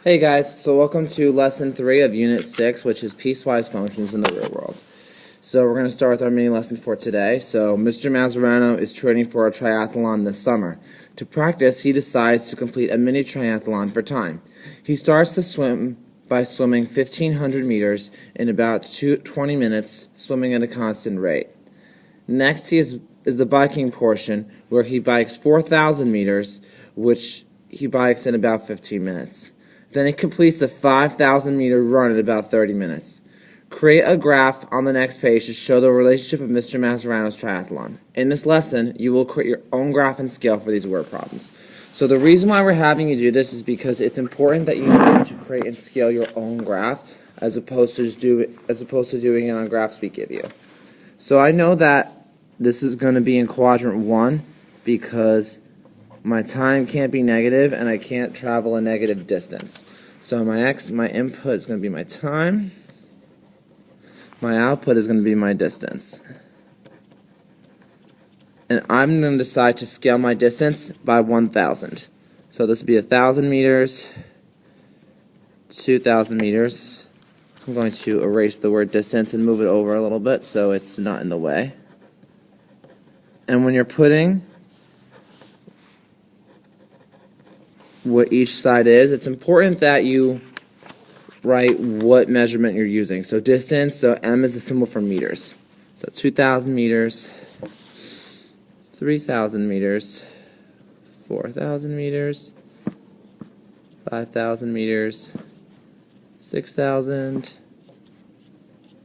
Hey guys, so welcome to lesson 3 of unit 6, which is piecewise functions in the real world. So we're going to start with our mini lesson for today. So Mr. Mazzarano is training for a triathlon this summer. To practice, he decides to complete a mini triathlon for time. He starts the swim by swimming 1,500 meters in about 20 minutes, swimming at a constant rate. Next is the biking portion, where he bikes 4,000 meters, which he bikes in about 15 minutes. Then he completes a 5,000-meter run in about 30 minutes. Create a graph on the next page to show the relationship of Mr. Mazzarano's triathlon. In this lesson, you will create your own graph and scale for these word problems. So the reason why we're having you do this is because it's important that you know to create and scale your own graph as opposed to doing it on graphs we give you. So I know that this is going to be in quadrant 1 because my time can't be negative, and I can't travel a negative distance. So my input is going to be my time. My output is going to be my distance. And I'm going to decide to scale my distance by 1,000. So this would be 1,000 meters, 2,000 meters. I'm going to erase the word distance and move it over a little bit so it's not in the way. And when you're putting what each side is, it's important that you write what measurement you're using. So distance, so m is the symbol for meters. So 2,000 meters, 3,000 meters, 4,000 meters, 5,000 meters, 6,000,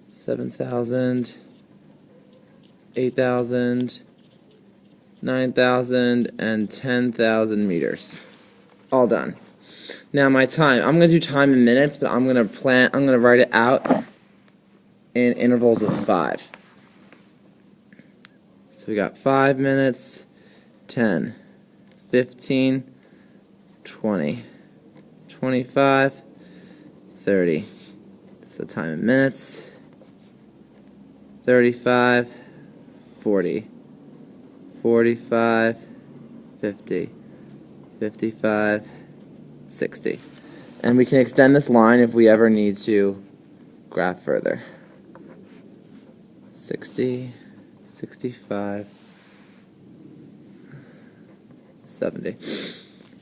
7,000, 8,000, 9,000, and 10,000 meters. All done. Now my time. I'm going to do time in minutes, but I'm going to write it out in intervals of 5. So we got 5 minutes, 10, 15, 20, 25, 30. So time in minutes, 35, 40, 45, 50. 55, 60. And we can extend this line if we ever need to graph further. 60, 65, 70.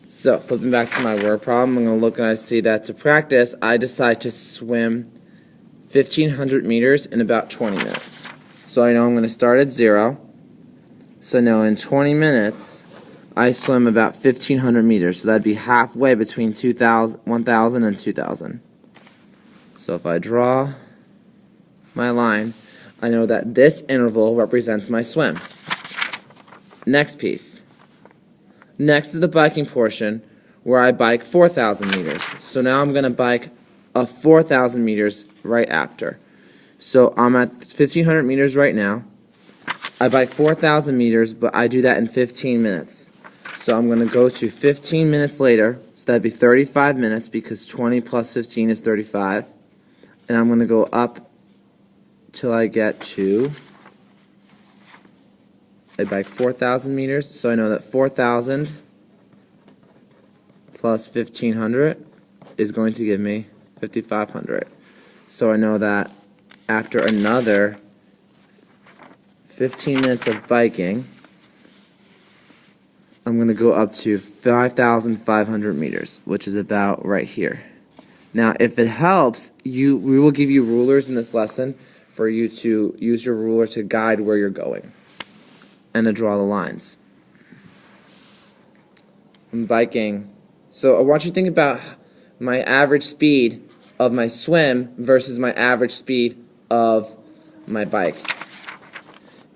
So, flipping back to my word problem, I'm going to look and I see that to practice, I decide to swim 1,500 meters in about 20 minutes. So I know I'm going to start at 0. So now in 20 minutes, I swim about 1,500 meters, so that'd be halfway between 1,000 and 2,000. So if I draw my line, I know that this interval represents my swim. Next piece. Next is the biking portion, where I bike 4,000 meters. So now I'm going to bike a 4,000 meters right after. So I'm at 1,500 meters right now. I bike 4,000 meters, but I do that in 15 minutes. So I'm going to go to 15 minutes later, so that'd be 35 minutes because 20 plus 15 is 35. And I'm going to go up till I get to, I bike 4,000 meters, so I know that 4,000 plus 1,500 is going to give me 5,500. So I know that after another 15 minutes of biking, I'm going to go up to 5,500 meters, which is about right here. Now, if it helps, we will give you rulers in this lesson for you to use your ruler to guide where you're going and to draw the lines. I'm biking. So I want you to think about my average speed of my swim versus my average speed of my bike.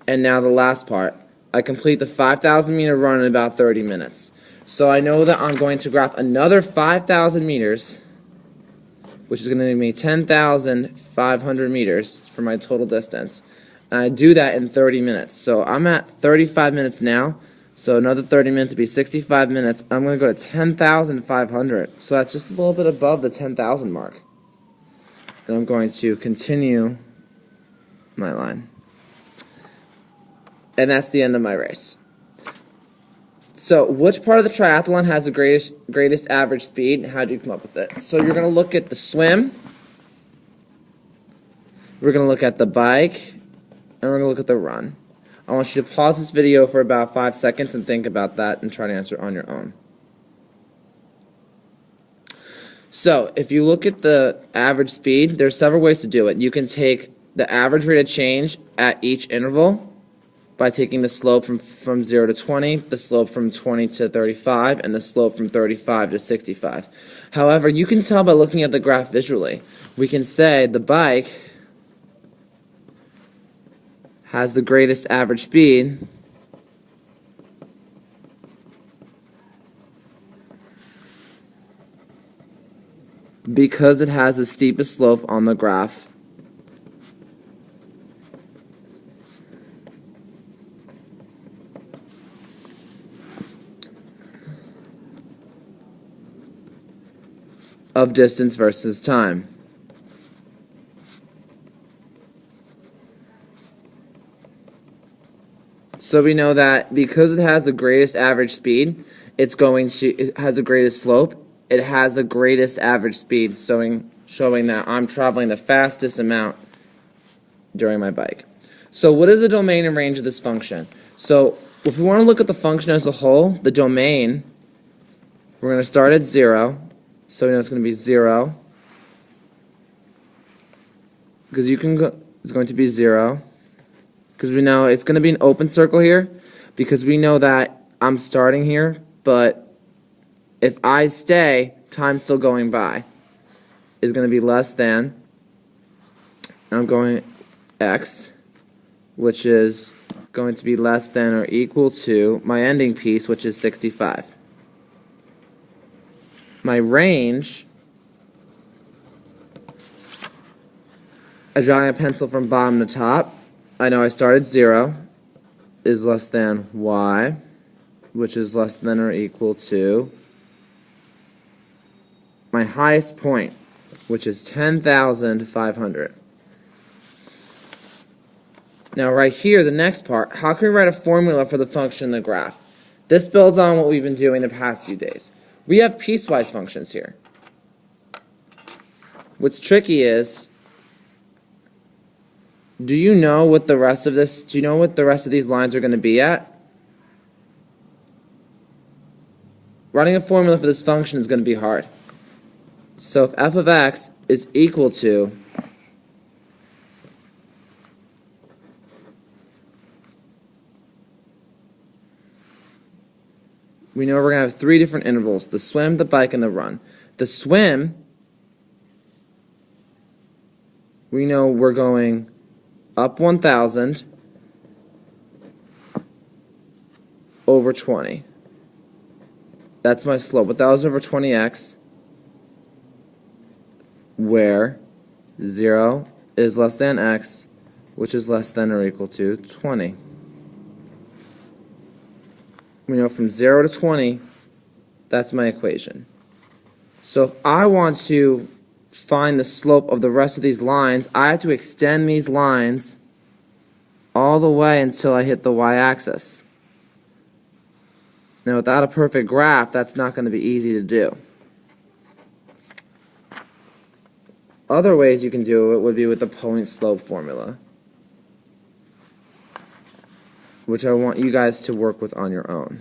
And now the last part. I complete the 5,000 meter run in about 30 minutes. So I know that I'm going to graph another 5,000 meters, which is going to give me 10,500 meters for my total distance. And I do that in 30 minutes. So I'm at 35 minutes now. So another 30 minutes would be 65 minutes. I'm going to go to 10,500. So that's just a little bit above the 10,000 mark. And I'm going to continue my line. And that's the end of my race. So, which part of the triathlon has the greatest average speed? How do you come up with it? So, you're going to look at the swim, we're going to look at the bike, and we're going to look at the run. I want you to pause this video for about 5 seconds and think about that and try to answer on your own. So, if you look at the average speed, there's several ways to do it. You can take the average rate of change at each interval by taking the slope from 0 to 20, the slope from 20 to 35, and the slope from 35 to 65. However, you can tell by looking at the graph visually. We can say the bike has the greatest average speed because it has the steepest slope on the graph. Of distance versus time. So we know that because it has the greatest average speed, it has the greatest slope, it has the greatest average speed, showing that I'm traveling the fastest amount during my bike. So what is the domain and range of this function? So if we want to look at the function as a whole, the domain, we're going to start at 0. So we know it's going to be 0, because it's going to be 0, because we know it's going to be an open circle here, because we know that I'm starting here, but if I stay, time's still going by, is going to be less than, I'm going x, which is going to be less than or equal to my ending piece, which is 65. My range, I draw a pencil from bottom to top. I know I started 0 is less than y, which is less than or equal to my highest point, which is 10,500. Now right here, the next part, how can we write a formula for the function in the graph? This builds on what we've been doing the past few days. We have piecewise functions here. What's tricky is, do you know what the rest of these lines are going to be at? Writing a formula for this function is going to be hard. So if f of x is equal to we know we're going to have 3 different intervals, the swim, the bike, and the run. The swim, we know we're going up 1,000 over 20. That's my slope. 1,000 over 20x, where 0 is less than x, which is less than or equal to 20. We know from 0 to 20, that's my equation. So if I want to find the slope of the rest of these lines, I have to extend these lines all the way until I hit the y-axis. Now without a perfect graph, that's not going to be easy to do. Other ways you can do it would be with the point-slope formula, which I want you guys to work with on your own.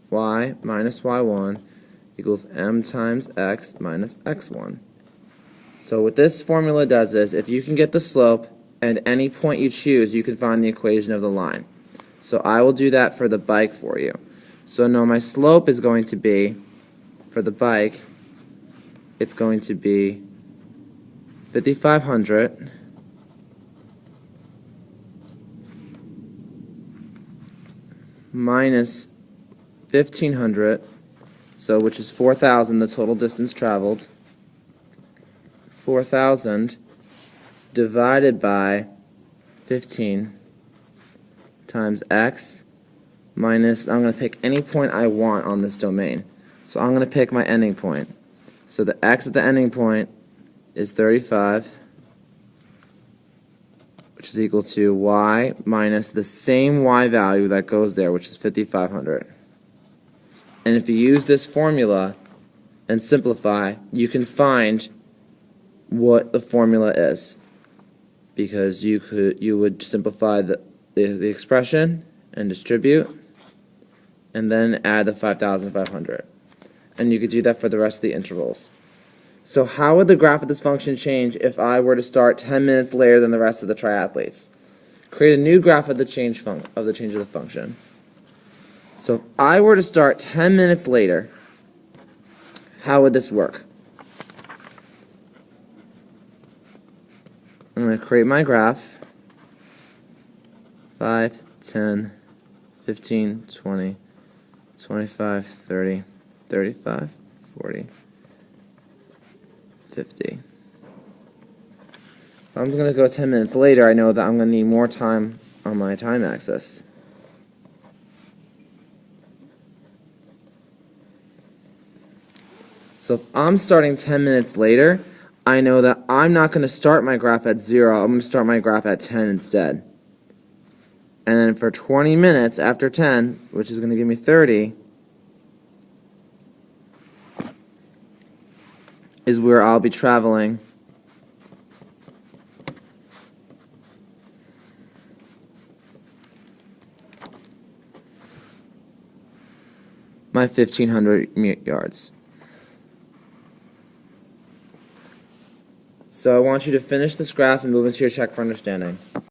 Y minus y1 equals m times x minus x1. So what this formula does is, if you can get the slope at any point you choose, you can find the equation of the line. So I will do that for the bike for you. So no, my slope is going to be, for the bike, it's going to be 5,500 minus 1,500, so which is 4,000, the total distance traveled. 4,000 divided by 15 times x minus, I'm going to pick any point I want on this domain. So I'm going to pick my ending point. So the x at the ending point is 35, which is equal to y minus the same y value that goes there, which is 5,500. And if you use this formula and simplify, you can find what the formula is, because you would simplify the expression and distribute, and then add the 5,500. And you could do that for the rest of the intervals. So how would the graph of this function change if I were to start 10 minutes later than the rest of the triathletes? Create a new graph of the change of the function. So if I were to start 10 minutes later, how would this work? I'm going to create my graph. 5, 10, 15, 20, 25, 30, 35, 40, 50. If I'm going to go 10 minutes later, I know that I'm going to need more time on my time axis. So if I'm starting 10 minutes later, I know that I'm not going to start my graph at 0, I'm going to start my graph at 10 instead. And then for 20 minutes after 10, which is going to give me 30, is where I'll be traveling my 1,500 yards. So I want you to finish this graph and move into your check for understanding.